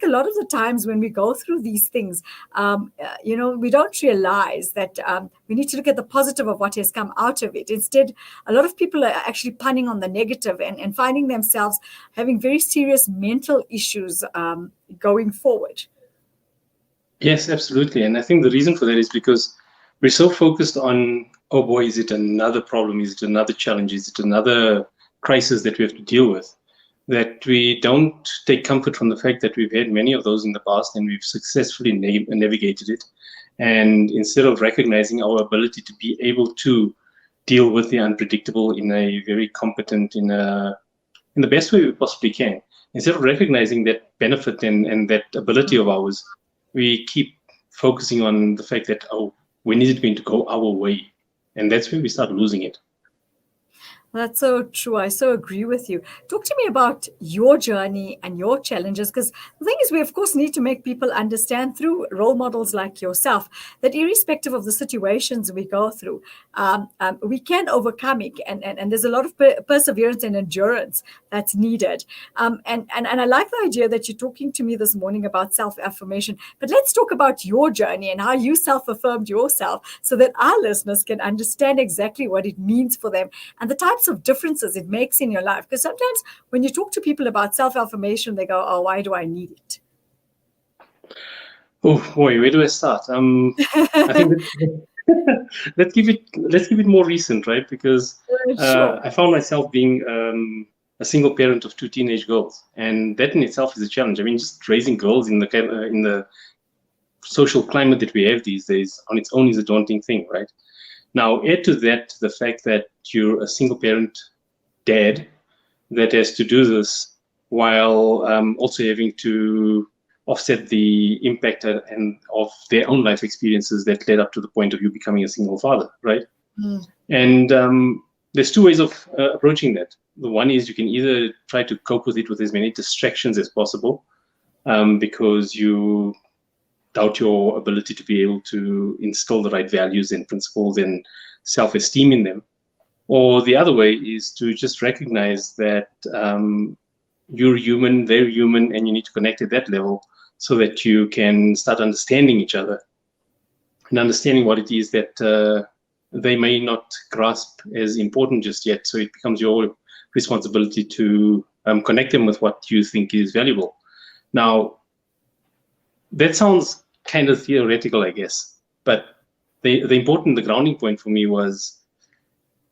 a lot of the times when we go through these things, we don't realize that we need to look at the positive of what has come out of it. Instead, a lot of people are actually punning on the negative and finding themselves having very serious mental issues going forward. Yes, absolutely. And I think the reason for that is because we're so focused on, oh boy, is it another problem? Is it another challenge? Is it another crisis that we have to deal with? That we don't take comfort from the fact that we've had many of those in the past and we've successfully navigated it. And instead of recognizing our ability to be able to deal with the unpredictable in a very competent, in the best way we possibly can, instead of recognizing that benefit and that ability of ours, we keep focusing on the fact that, oh, when is it going to go our way? And that's where we start losing it. That's so true. I so agree with you. Talk to me about your journey and your challenges, because the thing is, we of course need to make people understand through role models like yourself that irrespective of the situations we go through, we can overcome it. And there's a lot of perseverance and endurance that's needed. And I like the idea that you're talking to me this morning about self-affirmation. But let's talk about your journey and how you self-affirmed yourself so that our listeners can understand exactly what it means for them and the types of differences it makes in your life. Because sometimes when you talk to people about self-affirmation, they go, oh, why do I need it? Oh boy, where do I start? I think let's give it more recent, right? Because Sure. I found myself being a single parent of two teenage girls, and that in itself is a challenge. I mean, just raising girls in the social climate that we have these days on its own is a daunting thing, right? Now, add to that the fact that you're a single parent dad that has to do this while also having to offset the impact and of their own life experiences that led up to the point of you becoming a single father, right? And there's two ways of approaching that. The one is you can either try to cope with it with as many distractions as possible because you doubt your ability to be able to instill the right values and principles and self-esteem in them. Or the other way is to just recognize that you're human, they're human, and you need to connect at that level so that you can start understanding each other and understanding what it is that they may not grasp as important just yet. So it becomes your responsibility to connect them with what you think is valuable. Now, that sounds kind of theoretical, I guess, but the grounding point for me was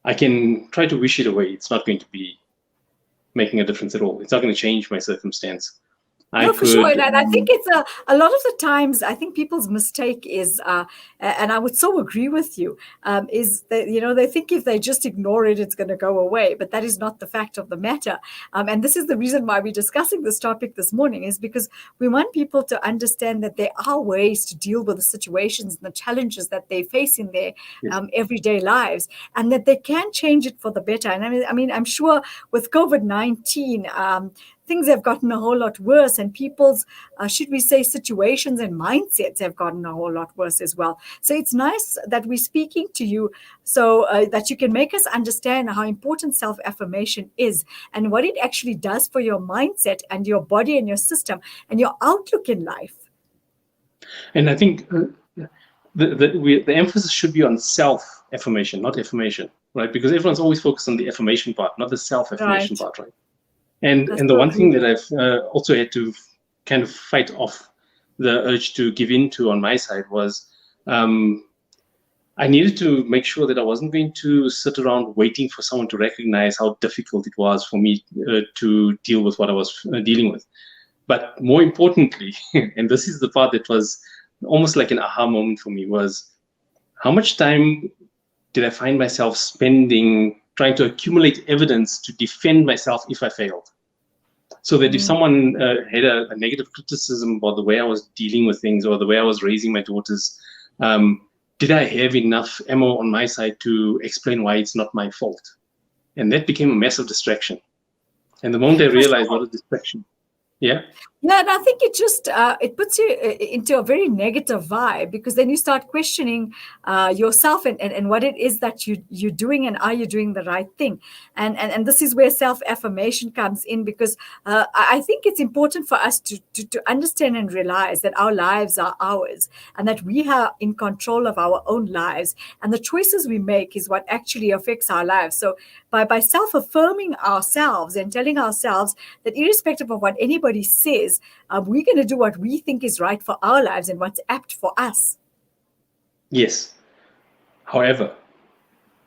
I can try to wish it away. It's not going to be making a difference at all. It's not going to change my circumstance. No, for sure. And I think it's a lot of the times, I think people's mistake is, and I would so agree with you, is that, they think if they just ignore it, it's going to go away. But that is not the fact of the matter. And this is the reason why we're discussing this topic this morning, is because we want people to understand that there are ways to deal with the situations and the challenges that they face in their everyday lives, and that they can change it for the better. And I mean, I'm sure with COVID-19, things have gotten a whole lot worse, and people's, should we say, situations and mindsets have gotten a whole lot worse as well. So it's nice that we're speaking to you so that you can make us understand how important self-affirmation is and what it actually does for your mindset and your body and your system and your outlook in life. And I think the emphasis should be on self-affirmation, not affirmation, right? Because everyone's always focused on the affirmation part, not the self-affirmation part, right? And the one thing that I've also had to kind of fight off the urge to give into on my side was I needed to make sure that I wasn't going to sit around waiting for someone to recognize how difficult it was for me to deal with what I was dealing with. But more importantly, and this is the part that was almost like an aha moment for me, was how much time did I find myself spending trying to accumulate evidence to defend myself if I failed. So that if someone had a negative criticism about the way I was dealing with things or the way I was raising my daughters, did I have enough ammo on my side to explain why it's not my fault? And that became a massive distraction. And the moment I realized what a distraction, yeah. Yeah, and I think it just it puts you into a very negative vibe, because then you start questioning yourself, and what it is that you're doing, and are you doing the right thing? And this is where self affirmation comes in, because I think it's important for us to understand and realize that our lives are ours, and that we are in control of our own lives, and the choices we make is what actually affects our lives. So by self affirming ourselves and telling ourselves that irrespective of what anybody says, we're going to do what we think is right for our lives and what's apt for us. Yes. However,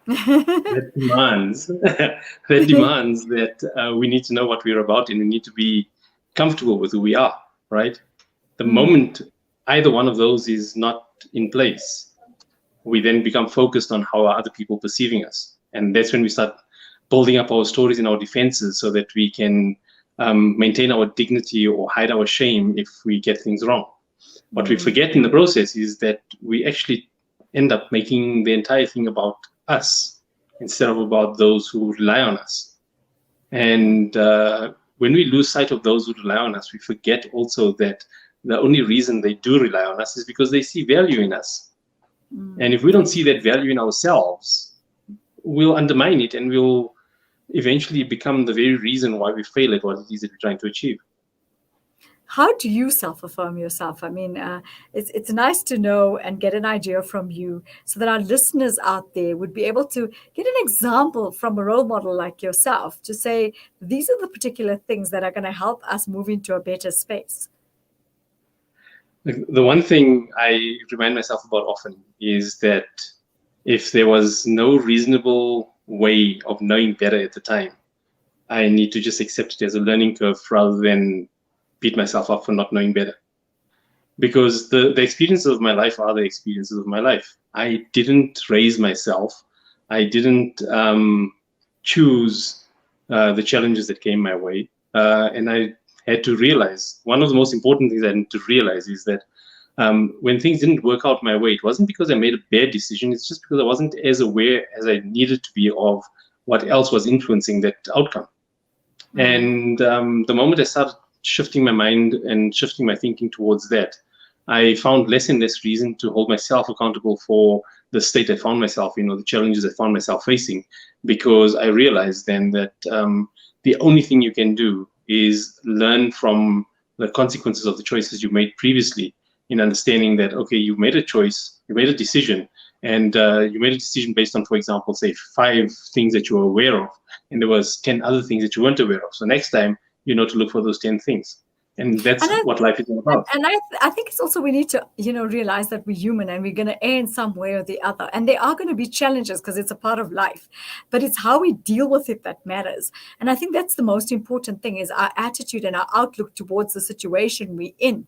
that demands that demands that we need to know what we're about, and we need to be comfortable with who we are, right? The moment either one of those is not in place, we then become focused on how are other people perceiving us, and that's when we start building up our stories and our defenses so that we can maintain our dignity or hide our shame if we get things wrong. What we forget in the process is that we actually end up making the entire thing about us instead of about those who rely on us. And when we lose sight of those who rely on us, we forget also that the only reason they do rely on us is because they see value in us. And if we don't see that value in ourselves, we'll undermine it, and we'll eventually become the very reason why we fail at what it is that we're trying to achieve. How do you self-affirm yourself? I mean, it's nice to know and get an idea from you, so that our listeners out there would be able to get an example from a role model like yourself to say, these are the particular things that are going to help us move into a better space. The one thing I remind myself about often is that if there was no reasonable way of knowing better at the time, I need to just accept it as a learning curve rather than beat myself up for not knowing better. Because the experiences of my life are the experiences of my life. I didn't raise myself. I didn't choose the challenges that came my way. And I had to realize, one of the most important things I need to realize is that when things didn't work out my way, it wasn't because I made a bad decision. It's just because I wasn't as aware as I needed to be of what else was influencing that outcome. And the moment I started shifting my mind and shifting my thinking towards that, I found less and less reason to hold myself accountable for the state I found myself in, or the challenges I found myself facing, because I realized then that the only thing you can do is learn from the consequences of the choices you made previously, in understanding that, okay, you made a choice, you made a decision, and you made a decision based on, for example, say 5 things that you were aware of, and there was 10 other things that you weren't aware of. So next time, you know to look for those 10 things. And that's what life is all about. And I think it's also, we need to, realize that we're human, and we're going to err in some way or the other. And there are going to be challenges, because it's a part of life. But it's how we deal with it that matters. And I think that's the most important thing, is our attitude and our outlook towards the situation we're in.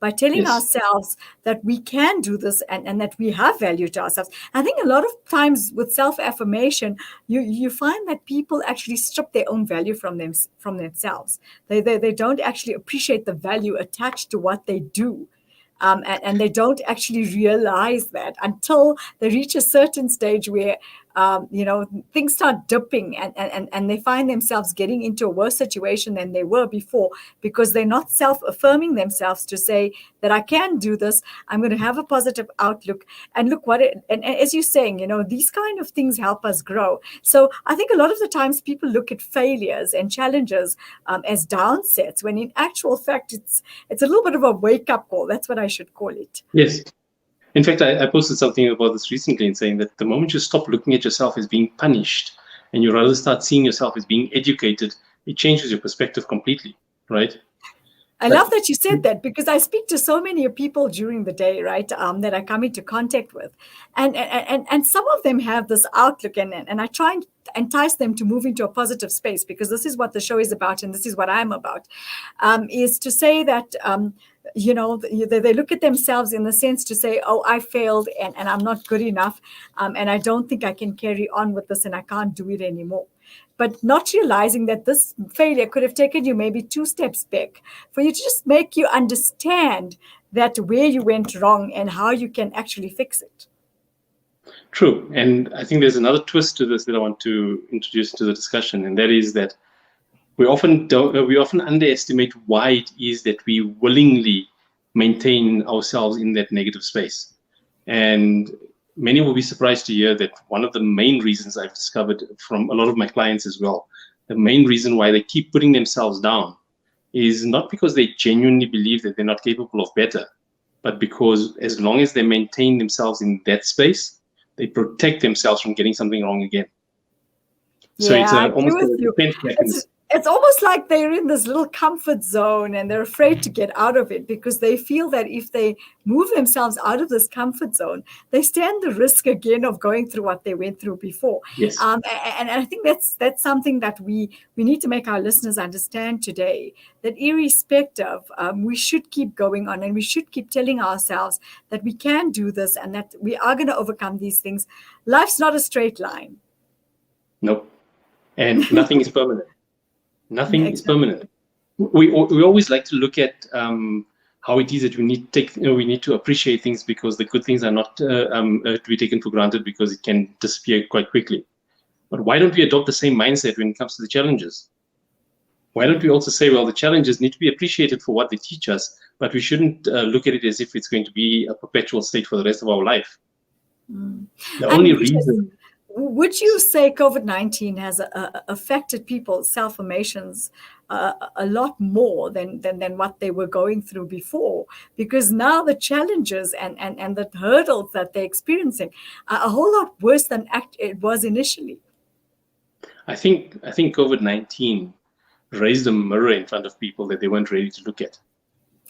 By telling ourselves that we can do this, and that we have value to ourselves. I think a lot of times with self-affirmation, you find that people actually strip their own value from themselves. They don't actually appreciate the value attached to what they do. And they don't actually realize that until they reach a certain stage where things start dipping, and they find themselves getting into a worse situation than they were before, because they're not self-affirming themselves to say that I can do this, I'm going to have a positive outlook. And look and as you're saying, these kind of things help us grow. So I think a lot of the times people look at failures and challenges as downsets, when in actual fact it's a little bit of a wake-up call. That's what I should call it. Yes. In fact, I posted something about this recently, in saying that the moment you stop looking at yourself as being punished, and you rather start seeing yourself as being educated, it changes your perspective completely, right? I love that you said that, because I speak to so many people during the day, right, that I come into contact with. And some of them have this outlook, and I try and entice them to move into a positive space, because this is what the show is about, and this is what I'm about, is to say that, they look at themselves in the sense to say, oh, I failed, and I'm not good enough, and I don't think I can carry on with this, and I can't do it anymore. But not realizing that this failure could have taken you maybe 2 steps back, for you to just make you understand that where you went wrong and how you can actually fix it. True. And I think there's another twist to this that I want to introduce to the discussion, and that is that we often underestimate why it is that we willingly maintain ourselves in that negative space. And many will be surprised to hear that one of the main reasons I've discovered from a lot of my clients as well, the main reason why they keep putting themselves down is not because they genuinely believe that they're not capable of better, but because as long as they maintain themselves in that space, they protect themselves from getting something wrong again. So Yeah, it's I agree almost with a you. defense mechanism. It's almost like they're in this little comfort zone and they're afraid to get out of it because they feel that if they move themselves out of this comfort zone, they stand the risk again of going through what they went through before. Yes. And I think that's something that we need to make our listeners understand today, that irrespective, we should keep going on and we should keep telling ourselves that we can do this and that we are going to overcome these things. Life's not a straight line. Nope. And nothing is permanent. Nothing is Exactly. permanent. We always like to look at how it is that we need to appreciate things because the good things are not to be taken for granted because it can disappear quite quickly. But why don't we adopt the same mindset when it comes to the challenges? Why don't we also say, well, the challenges need to be appreciated for what they teach us, but we shouldn't look at it as if it's going to be a perpetual state for the rest of our life. The only reason. Would you say COVID-19 has affected people's self-affirmations a lot more than what they were going through before? Because now the challenges and the hurdles that they're experiencing are a whole lot worse than it was initially. I think COVID-19 raised a mirror in front of people that they weren't ready to look at.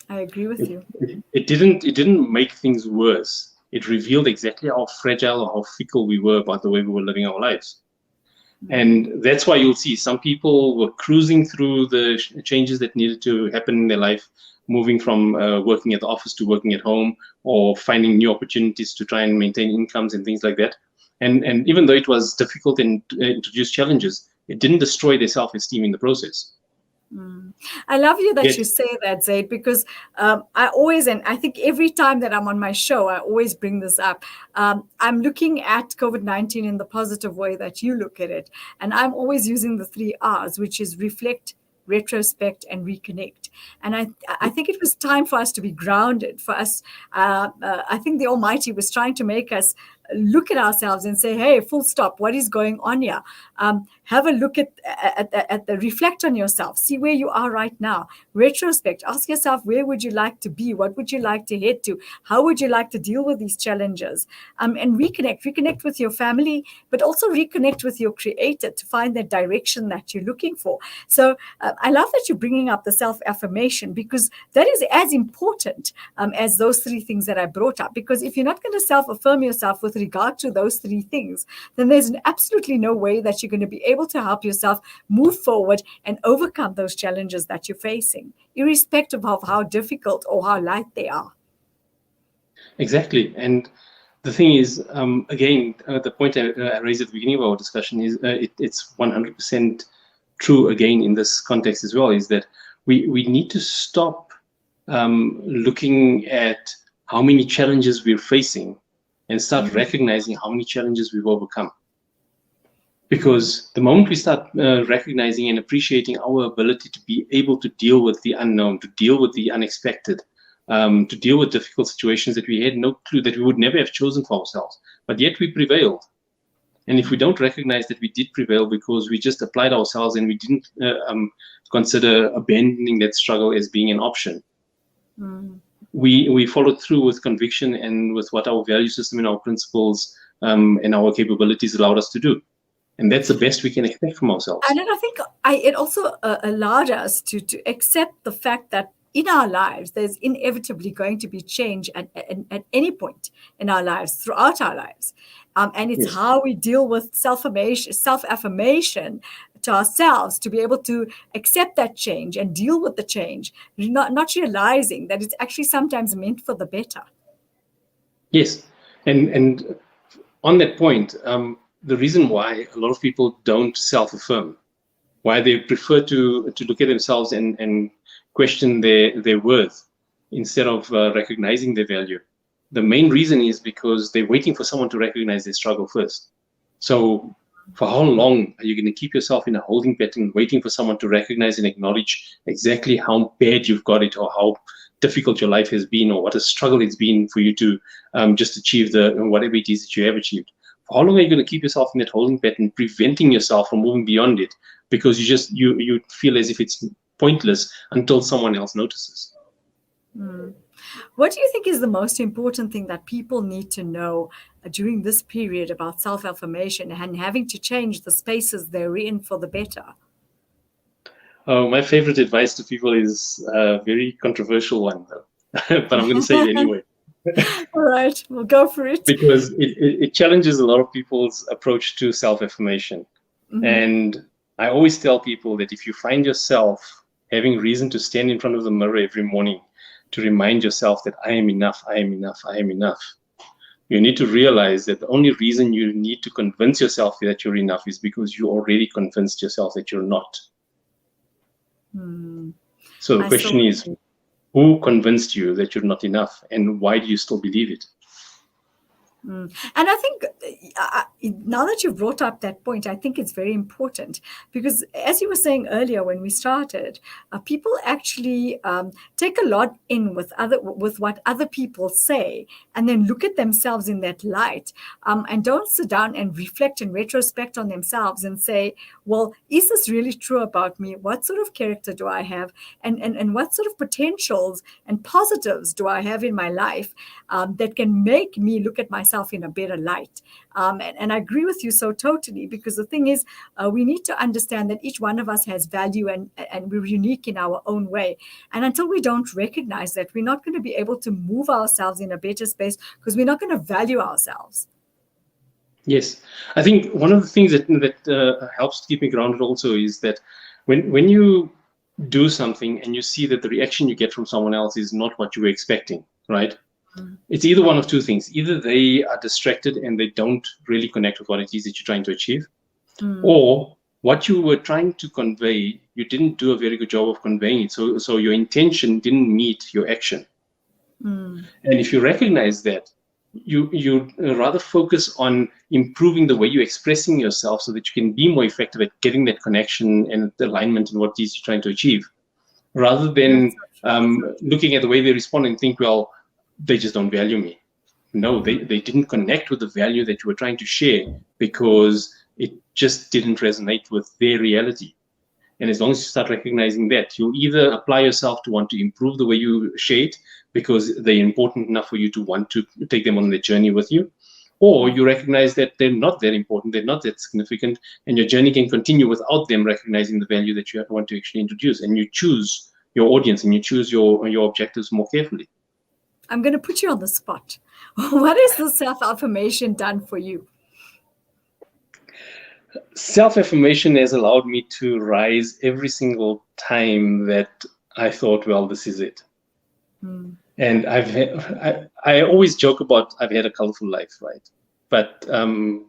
I agree with you. It didn't make things worse. It revealed exactly how fragile or how fickle we were about the way we were living our lives. And that's why you'll see some people were cruising through the changes that needed to happen in their life, moving from working at the office to working at home, or finding new opportunities to try and maintain incomes and things like that. And even though it was difficult and introduced challenges, it didn't destroy their self-esteem in the process. I love you that you say that, Zaid, because I always, and I think every time that I'm on my show, I always bring this up. I'm looking at COVID-19 in the positive way that you look at it. And I'm always using the 3 R's, which is reflect, retrospect, and reconnect. And I think it was time for us to be grounded, for us. I think the Almighty was trying to make us look at ourselves and say, hey, full stop, what is going on here? Have a look at the reflect on yourself, see where you are right now. Retrospect, ask yourself, where would you like to be? What would you like to head to? How would you like to deal with these challenges? And reconnect with your family, but also reconnect with your creator to find the direction that you're looking for. So I love that you're bringing up the self-affirmation, because that is as important as those 3 things that I brought up. Because if you're not going to self-affirm yourself with regard to those 3 things, then there's absolutely no way that you're going to be able to help yourself move forward and overcome those challenges that you're facing, irrespective of how difficult or how light they are. Exactly. And the thing is, again, the point I raised at the beginning of our discussion is it's 100% true again in this context as well, is that we need to stop looking at how many challenges we're facing and start recognizing how many challenges we've overcome. Because the moment we start recognizing and appreciating our ability to be able to deal with the unknown, to deal with the unexpected, to deal with difficult situations that we had no clue, that we would never have chosen for ourselves, but yet we prevailed. And if we don't recognize that we did prevail because we just applied ourselves and we didn't consider abandoning that struggle as being an option, we followed through with conviction and with what our value system and our principles and our capabilities allowed us to do. And that's the best we can expect from ourselves. And then I think it also allowed us to accept the fact that in our lives, there's inevitably going to be change at any point in our lives, throughout our lives. And it's how we deal with self-affirmation to ourselves to be able to accept that change and deal with the change, not realizing that it's actually sometimes meant for the better. Yes. And on that point, the reason why a lot of people don't self-affirm, why they prefer to look at themselves and question their worth instead of recognizing their value. The main reason is because they're waiting for someone to recognize their struggle first. So For how long are you going to keep yourself in a holding pattern, waiting for someone to recognize and acknowledge exactly how bad you've got it, or how difficult your life has been, or what a struggle it's been for you to just achieve whatever it is that you have achieved? For how long are you going to keep yourself in that holding pattern, preventing yourself from moving beyond it, because you feel as if it's pointless until someone else notices? What do you think is the most important thing that people need to know during this period about self-affirmation and having to change the spaces they're in for the better? My favorite advice to people is a very controversial one, though. But I'm going to say it anyway. All right, we'll go for it. Because it challenges a lot of people's approach to self-affirmation. And I always tell people that if you find yourself having reason to stand in front of the mirror every morning to remind yourself that I am enough, I am enough, I am enough, you need to realize that the only reason you need to convince yourself that you're enough is because you already convinced yourself that you're not. So the question is, who convinced you that you're not enough, and why do you still believe it? And I think now that you've brought up that point, I think it's very important because, as you were saying earlier when we started, people actually take a lot in with what other people say, and then look at themselves in that light, and don't sit down and reflect and retrospect on themselves and say, well, is this really true about me? What sort of character do I have? And what sort of potentials and positives do I have in my life that can make me look at myself in a better light? And I agree with you so totally, because the thing is, we need to understand that each one of us has value, and we're unique in our own way. And until we don't recognize that, we're not going to be able to move ourselves in a better space, because we're not going to value ourselves. Yes, I think one of the things that helps to keep me grounded also is that when you do something and you see that the reaction you get from someone else is not what you were expecting, right? It's either one of two things. Either they are distracted and they don't really connect with what it is that you're trying to achieve, or what you were trying to convey, you didn't do a very good job of conveying it. So your intention didn't meet your action. And if you recognize that, you rather focus on improving the way you're expressing yourself so that you can be more effective at getting that connection and alignment in what it is you're trying to achieve, rather than looking at the way they respond and think, well, they just don't value me. No, they didn't connect with the value that you were trying to share because it just didn't resonate with their reality. And as long as you start recognizing that, you'll either apply yourself to want to improve the way you share it because they're important enough for you to want to take them on the journey with you, or you recognize that they're not that important, they're not that significant, and your journey can continue without them recognizing the value that you want to actually introduce. And you choose your audience and you choose your objectives more carefully. I'm going to put you on the spot. What has the self-affirmation done for you? Self-affirmation has allowed me to rise every single time that I thought, well, this is it. And I always joke about I've had a colorful life, right? But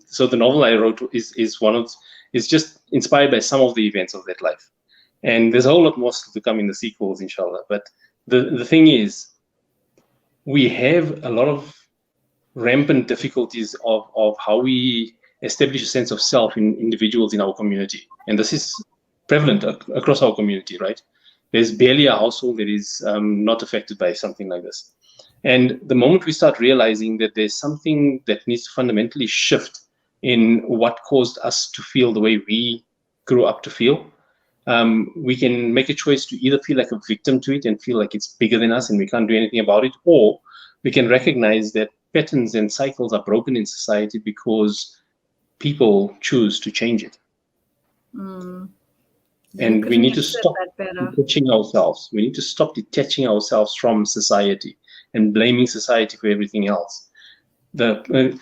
so the novel I wrote is just inspired by some of the events of that life. And there's a whole lot more to come in the sequels, inshallah. But the thing is, we have a lot of rampant difficulties of how we establish a sense of self in individuals in our community. And this is prevalent across our community, right? There's barely a household that is not affected by something like this. And the moment we start realizing that there's something that needs to fundamentally shift in what caused us to feel the way we grew up to feel, we can make a choice to either feel like a victim to it and feel like it's bigger than us and we can't do anything about it, or we can recognize that patterns and cycles are broken in society because people choose to change it. And we need to stop detaching ourselves. We need to stop detaching ourselves from society and blaming society for everything else. The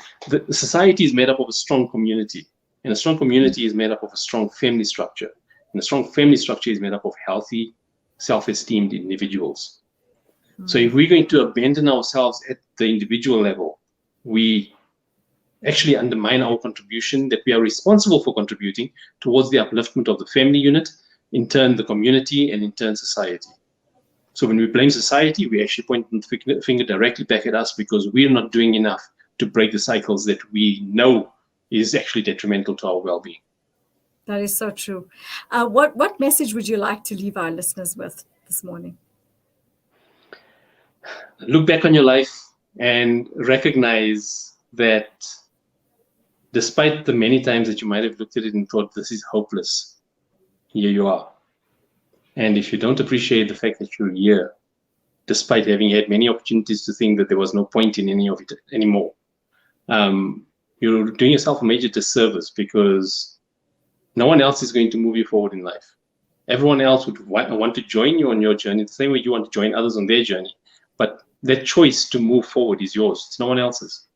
society is made up of a strong community, and a strong community is made up of a strong family structure. And a strong family structure is made up of healthy, self-esteemed individuals. So if we're going to abandon ourselves at the individual level, we actually undermine our contribution that we are responsible for contributing towards the upliftment of the family unit, in turn the community, and in turn society. So when we blame society, we actually point the finger directly back at us because we're not doing enough to break the cycles that we know is actually detrimental to our well-being. That is so true. What message would you like to leave our listeners with this morning? Look back on your life and recognize that despite the many times that you might have looked at it and thought this is hopeless, here you are. And if you don't appreciate the fact that you're here, despite having had many opportunities to think that there was no point in any of it anymore, you're doing yourself a major disservice, because no one else is going to move you forward in life. Everyone else would want to join you on your journey the same way you want to join others on their journey. But that choice to move forward is yours. It's no one else's.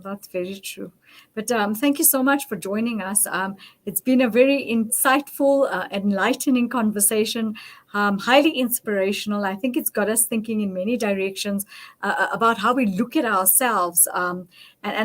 That's very true. But thank you so much for joining us. It's been a very insightful, enlightening conversation, highly inspirational. I think it's got us thinking in many directions about how we look at ourselves. And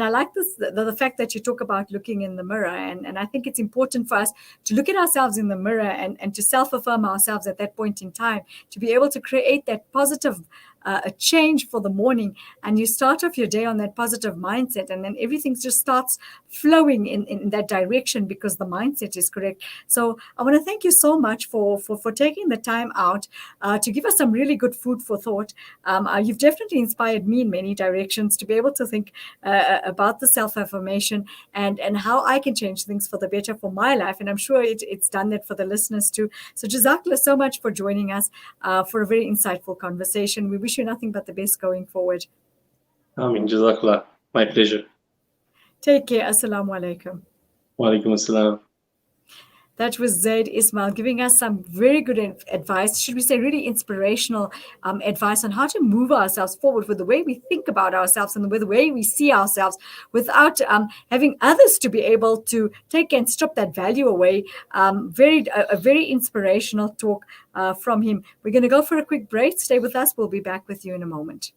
I like this, the fact that you talk about looking in the mirror. And I think it's important for us to look at ourselves in the mirror and to self-affirm ourselves at that point in time, to be able to create that positive a change for the morning, and you start off your day on that positive mindset, and then everything just starts flowing in that direction because the mindset is correct. So I want to thank you so much for taking the time out to give us some really good food for thought. You've definitely inspired me in many directions to be able to think about the self-affirmation and how I can change things for the better for my life, and I'm sure it's done that for the listeners too. So Jazakallah so much for joining us for a very insightful conversation. We wish you nothing but the best going forward. Ameen. Jazakallah. My pleasure. Take care. Assalamu alaikum. Wa alaikum assalam. That was Zaid Ismail giving us some very good advice, should we say really inspirational advice on how to move ourselves forward with the way we think about ourselves and with the way we see ourselves without having others to be able to take and strip that value away. A very inspirational talk from him. We're going to go for a quick break. Stay with us. We'll be back with you in a moment.